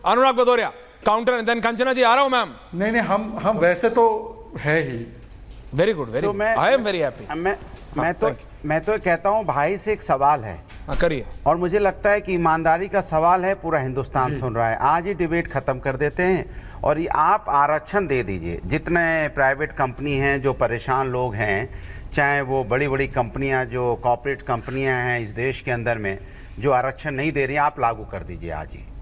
अनुराग Bhadauria counter then Kanchana ji आ रहा हूं मैम। नहीं हम वैसे तो है ही। Very good very good, I am very happy. मैं तो कहता हूं भाई से एक सवाल है, करिए। और मुझे लगता है कि ईमानदारी का सवाल है, पूरा हिंदुस्तान सुन रहा है। आज ही डिबेट खत्म कर देते हैं और ये आप आरक्षण दे दीजिए। जितने प्राइवेट कंपनी हैं जो परेशान लोग हैं, चाहे वो बड़ी बड़ी कंपनियां जो कॉर्पोरेट कंपनियां हैं इस देश के अंदर में जो आरक्षण नहीं दे रही, आप लागू कर दीजिए।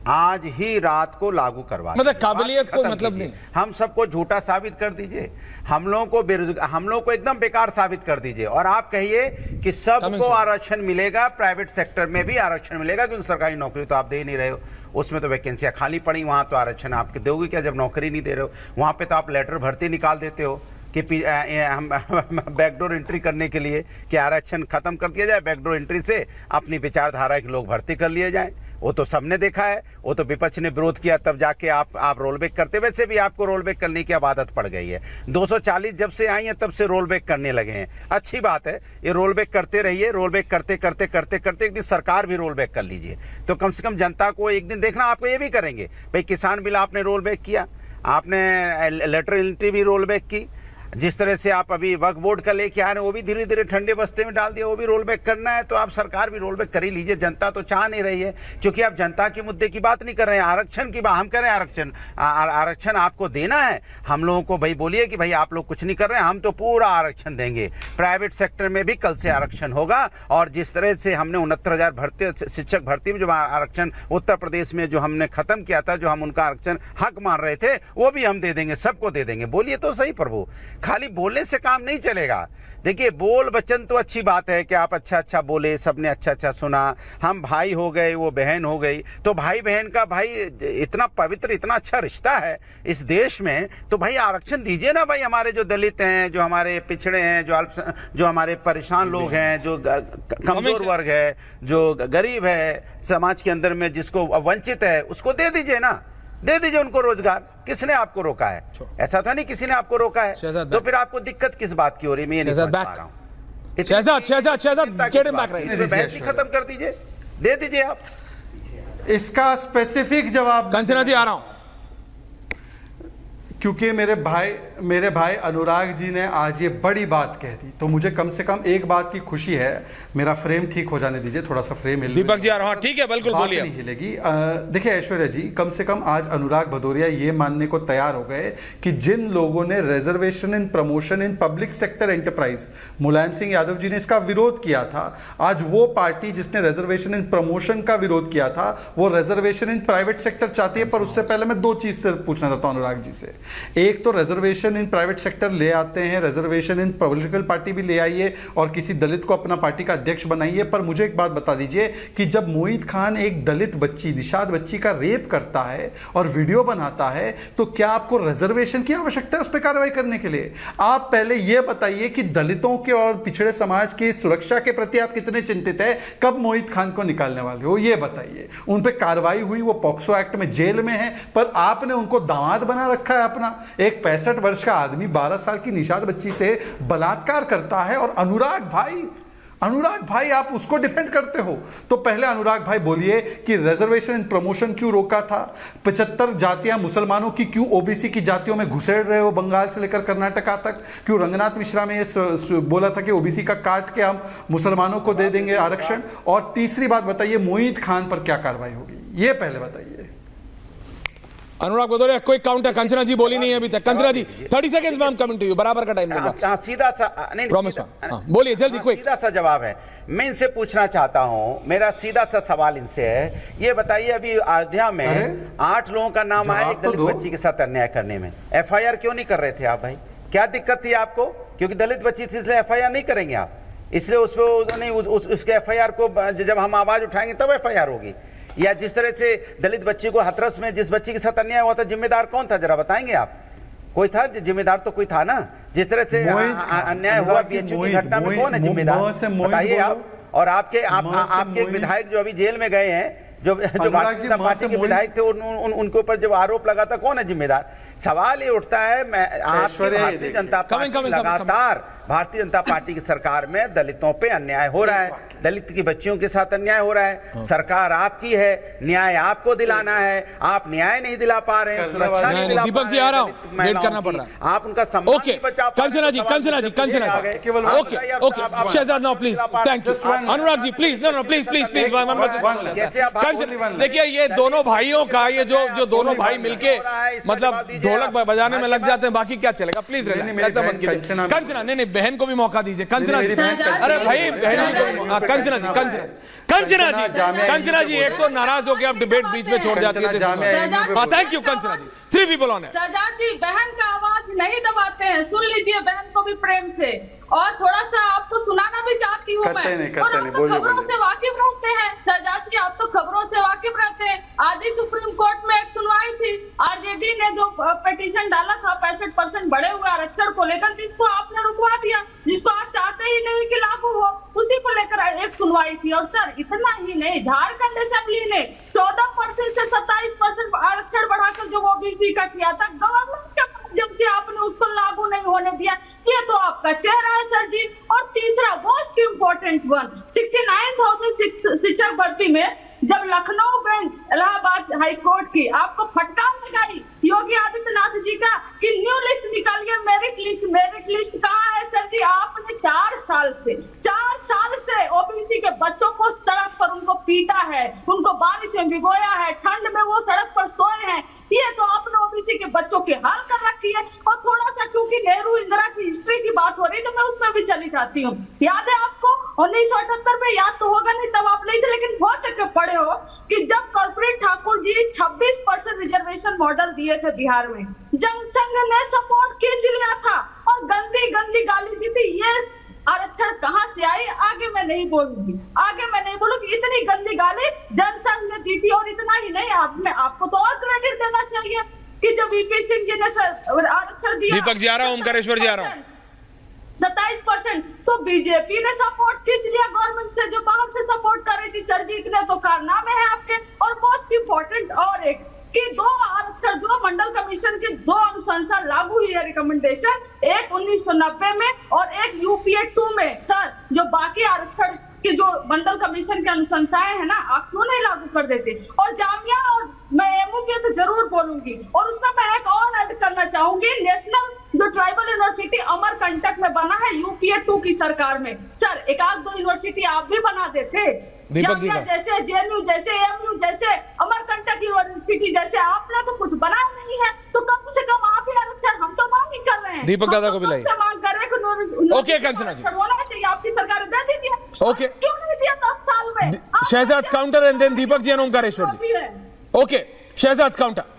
आज ही रात को लागू करवा, मतलब काबिलियत को मतलब नहीं, हम सबको झूठा साबित कर दीजिए, हम लोगों को एकदम बेकार साबित कर दीजिए, और आप कहिए कि सबको आरक्षण मिलेगा, प्राइवेट सेक्टर में भी आरक्षण मिलेगा, क्योंकि सरकारी नौकरी तो आप दे नहीं रहे हो, उसमें तो वैकेंसियां खाली पड़ी, वहां तो आरक्षण आप दोगे क्या जब नौकरी नहीं दे रहे हो? वहां पे तो आप लेटर भर्ती निकाल देते हो कि हम बैकडोर एंट्री करने के लिए कि आरक्षण खत्म कर दिया जाए, बैकडोर एंट्री से अपनी विचारधारा के लोग भर्ती कर लिए जाएं। वो तो सबने देखा है, वो तो विपक्ष ने विरोध किया, तब जाके आप रोल बैक करते। वैसे भी आपको रोल बैक करने की अब आदत पड़ गई है, 240 जब से आई है तब से रोल बैक करने लगे हैं। अच्छी बात है, ये रोल बैक करते रहिए, रोल बैक करते एक दिन सरकार भी रोल बैक कर लीजिए, तो कम से कम जनता को एक दिन देखना। आपको ये भी करेंगे भाई, किसान बिल आपने रोल बैक किया, आपने लेटर एंट्री भी रोल बैक की, जिस तरह से आप अभी वक्फ बोर्ड का लेके आ रहे हैं वो भी धीरे धीरे ठंडे बस्ते में डाल दिया, वो भी रोल बैक करना है, तो आप सरकार भी रोल बैक कर ही लीजिए। जनता तो चाह नहीं रही है, क्योंकि आप जनता के मुद्दे की बात नहीं कर रहे हैं, आरक्षण की बात हम कर रहे हैं। आरक्षण आपको देना है, हम लोगों को भाई बोलिए कि भाई आप लोग कुछ नहीं कर रहे हैं, हम तो पूरा आरक्षण देंगे। प्राइवेट सेक्टर में भी कल से आरक्षण होगा, और जिस तरह से हमने 69,000 शिक्षक भर्ती में जो आरक्षण उत्तर प्रदेश में जो हमने खत्म किया था, जो हम उनका आरक्षण हक मान रहे थे, वो भी हम दे देंगे, सबको दे देंगे। बोलिए तो सही प्रभु, खाली बोलने से काम नहीं चलेगा। देखिए, बोल वचन तो अच्छी बात है कि आप अच्छा बोले, सबने अच्छा सुना, हम भाई हो गए, वो बहन हो गई, तो भाई बहन का भाई इतना पवित्र, इतना अच्छा रिश्ता है इस देश में, तो भाई आरक्षण दीजिए ना भाई। हमारे जो दलित हैं, जो हमारे पिछड़े हैं, जो हमारे परेशान लोग हैं, जो कमजोर वर्ग है, जो गरीब है समाज के अंदर में, जिसको वंचित है, उसको दे दीजिए ना, दे दीजिए उनको रोजगार। किसने आपको रोका है? ऐसा था नहीं किसी ने आपको रोका है, तो फिर आपको दिक्कत किस बात की हो रही है? मैं नहीं समझ पा रहा हूं। बहस ही खत्म कर दीजिए, दे दीजिए आप इसका स्पेसिफिक जवाब। कंचना जी आ रहा हूं, क्योंकि मेरे भाई अनुराग जी ने आज ये बड़ी बात कह दी, तो मुझे कम से कम एक बात की खुशी है। मेरा फ्रेम ठीक हो जाने दीजिए, थोड़ा सा फ्रेम हिल। दीपक जी आ रहा हूं, ठीक है, बिल्कुल बोलिए। नहीं हिलेगी। देखिए ऐश्वर्या जी, कम से कम आज अनुराग भदौरिया ये मानने को तैयार हो गए कि जिन लोगों ने reservation in promotion in public sector enterprise, Mulayam Singh Yadav ji ने इसका विरोध किया था, आज वो पार्टी जिसने रिजर्वेशन इन प्रमोशन का विरोध किया था, वो रिजर्वेशन इन प्राइवेट सेक्टर चाहती है। पर उससे पहले मैं दो चीज से पूछना चाहता हूं अनुराग जी से। एक तो रिजर्वेशन इन प्राइवेट सेक्टर ले आते हैं, रिजर्वेशन इन पॉलिटिकल पार्टी भी ले आइए और किसी दलित को अपना पार्टी का अध्यक्ष बनाइए। पर मुझे एक बात बता दीजिए कि जब मोहित खान एक दलित बच्ची, निषाद बच्ची का रेप करता है और वीडियो बनाता है, तो क्या आपको रिजर्वेशन की आवश्यकता है उस पर कार्रवाई करने के लिए? आप पहले यह बताइए कि दलितों के और पिछड़े समाज की सुरक्षा के प्रति आप कितने चिंतित है? कब मोहित खान को निकालने वाले हो, यह बताइए। उन पर कार्रवाई हुई, वो पॉक्सो एक्ट में जेल में है, पर आपने उनको दामाद बना रखा है अपना। एक 65 वर्ष का आदमी 12 साल की निषाद बच्ची से बलात्कार करता है, और अनुराग भाई आप उसको डिफेंड करते हो। तो पहले अनुराग भाई बोलिए कि रिजर्वेशन इन प्रमोशन क्यों रोका था? 75 जातियां मुसलमानों की क्यों ओबीसी की जातियों में घुसेड़ रहे हो, बंगाल से लेकर कर्नाटका तक? क्यों रंगनाथ मिश्रा में ये बोला था कि ओबीसी का काट के हम मुसलमानों को दे देंगे आरक्षण? और तीसरी बात बताइए, मोहित खान पर क्या कार्रवाई होगी, ये पहले बताइए। अनुराग भदौरिया कोई काउंटर, कंचना जी बोली नहीं है अभी तक। कंचना जी 30 सेकंड्स में हम कमिंग टू यू, बराबर का टाइम देगा। सीधा सा नहीं, बोलिए जल्दी, कोई सीधा सा जवाब है। मैं इनसे पूछना चाहता हूं, मेरा सीधा सा सवाल इनसे है, ये बताइए अभी अयोध्या में 8 लोगों का नाम आया एक दलित बच्ची के साथ अन्याय करने में, एफआईआर क्यों नहीं कर रहे थे आप भाई? क्या दिक्कत थी आपको? क्योंकि दलित बच्ची थी इसलिए एफआईआर नहीं करेंगे आप, इसलिए उसके एफआईआर को जब हम आवाज उठाएंगे तब एफआईआर होगी। या जिस तरह से दलित बच्ची को हाथरस में जिस बच्ची के साथ अन्याय हुआ था, जिम्मेदार कौन था जरा बताएंगे आप? कोई था जिम्मेदार? तो कोई था ना। जिस तरह से अन्याय हुआ बीएचयू की घटना में, कौन है जिम्मेदार बताइए आप? और आपके विधायक जो अभी जेल में गए हैं, जो भारतीय जनता पार्टी के विधायक थे, उनके ऊपर जब आरोप लगा था, कौन है जिम्मेदार? सवाल ये उठता है, मैं आपकी ऐश्वर्या, भारतीय देखिए। जनता पार्टी coming. लगातार भारतीय जनता पार्टी की सरकार में दलितों पे अन्याय हो रहा है, दलित की बच्चियों के साथ अन्याय हो रहा है। सरकार आपकी है, न्याय आपको दिलाना है, आप न्याय नहीं दिला पा रहे हैं, सुरक्षा नहीं दिला पा दीपक जी रहे हैं आ रहा हूं, दलित वेट महिलाओं करना की। पड़ रहा है। आप उनका सम्मान ओके नहीं बचा पा रहे हैं, कंचना जी सवाल कंचना जी मुझसे कंचना पूछे आ गए। केवल ओके बताइए, ओके आप- Shahzad now please thank you Just one. Anurag ji please no please one. जैसे आप कंचना देखिए ये दोनों भाइयों का ये जो दोनों भाई मिलके मतलब ढोलक बजाने में लग जाते हैं, बाकी क्या चलेगा प्लीज नहीं, रहना मेरी ऐसा बहन मत कीजिए कंचना भी- कंचना नहीं बहन को भी मौका दीजिए कंचना मेरी जी बहन कंचना- अरे भाई बहन जी को कंचना जी कंचना जी एक तो नाराज होकर आप डिबेट बीच में छोड़ जाती है thank you Kanchana ji 3 people on है शहजाद जी बहन का आवाज नहीं दबाते हैं, सुन लीजिए बहन को भी प्रेम से, और थोड़ा सा आपको सुनाना भी चाहती हूँ करते मैं। नहीं, और आप तो बोलिए, खबरों बोलिए। से वाकिफ रहते हैं शहजाद जी, आप तो खबरों से वाकिफ रहते हैं। आज ही सुप्रीम कोर्ट में एक सुनवाई थी, आरजेडी ने जो पिटीशन डाला था 65% बढ़े हुए आरक्षण को लेकर, जिसको आपने रुकवा दिया, जिसको आप चाहते ही नहीं कि लागू हो, उसी को लेकर एक सुनवाई थी। और सर इतना ही नहीं, झारखंड असेंबली ने 14% से 27% आरक्षण बढ़ाकर जो ओबीसी का किया था, गवर्नमेंट के माध्यम से आपने उसको लागू नहीं होने दिया। ये तो आपका चेहरा है सर जी। और तीसरा मोस्ट इंपोर्टेंट वन, 69,000 शिक्षक भर्ती में जब Lucknow bench Allahabad high court की आपको फटकार लगाई योगी आदित्यनाथ जी का कि न्यू लिस्ट निकालिए, मेरिट लिस्ट कहाँ है सर जी? आपने 4 साल से ओबीसी के बच्चों को सड़क पर उनको पीटा है, उनको बारिश में भिगोया है, ठंड में वो सड़क पर सोए हैं। ये तो आपने ओबीसी के बच्चों की हाल कर रखी है। और थोड़ा सा क्योंकि नेहरू इंदिरा की हिस्ट्री की बात हो रही तो मैं उसमें भी चली जाती हूँ। याद है आपको 1978 में? याद तो होगा नहीं, तब आप नहीं थे, लेकिन हो सके पढ़े हो कि जब कर्पूरी ठाकुर जी 26% रिजर्वेशन मॉडल दिए थे बिहार में, जनसंघ ने सपोर्ट खींच लिया था और गंदी गंदी गाली दी थी। ये आरक्षण कहां से आई आगे मैं नहीं बोलूंगी, इतनी गंदी गाली जनसंघ ने दी थी। और इतना ही नहीं, आपको तो और क्रेडिट देना चाहिए कि जब वीपी सिंह जी ने आरक्षण दिया, दीपक जी आ रहा हूं, ओमकारेश्वर जी आ रहा हूं, 27%, तो बीजेपी ने सपोर्ट खींच लिया गवर्नमेंट से जो बाहर से सपोर्ट कर रही थी। सर जी इतने तो कारनामे हैं आपके। और मोस्ट इंपोर्टेंट और एक कि 2 आरक्षण, 2 मंडल कमीशन की 2 अनुशंसा लागू हुई है रिकमेंडेशन, एक 1990 में और एक यूपीए 2 में। सर जो बाकी आरक्षण की जो मंडल कमीशन की अनुशंसाएं है ना, आप क्यों नहीं लागू कर देते? और जामिया और मैं एमयू पे तो जरूर बोलूंगी, और उसमें मैं एक और ऐड करना चाहूंगी, नेशनल जो ट्राइबल यूनिवर्सिटी अमरकंटक में बना है यूपीए 2 की सरकार में। सर एक आध 2 यूनिवर्सिटी आप भी बना देते, जामिया जैसे, जेएनयू जैसे, एमयू जैसे, अमरकंटक यूनिवर्सिटी जैसे, आपने तो कुछ बनाया नहीं है। तो कम से कम आप ही आरक्षण, हम तो मांग ही कर रहे हैं, दीपक दादा को भी लाइए। मांग कर रहे हैं। ओके कंचना जी, होना चाहिए, आपकी सरकार दे दीजिए। ओके क्यों नहीं दिया 10 साल में? Shahzad counter and then Deepak ji and Omkareshwar ji. Okay Shahzad counter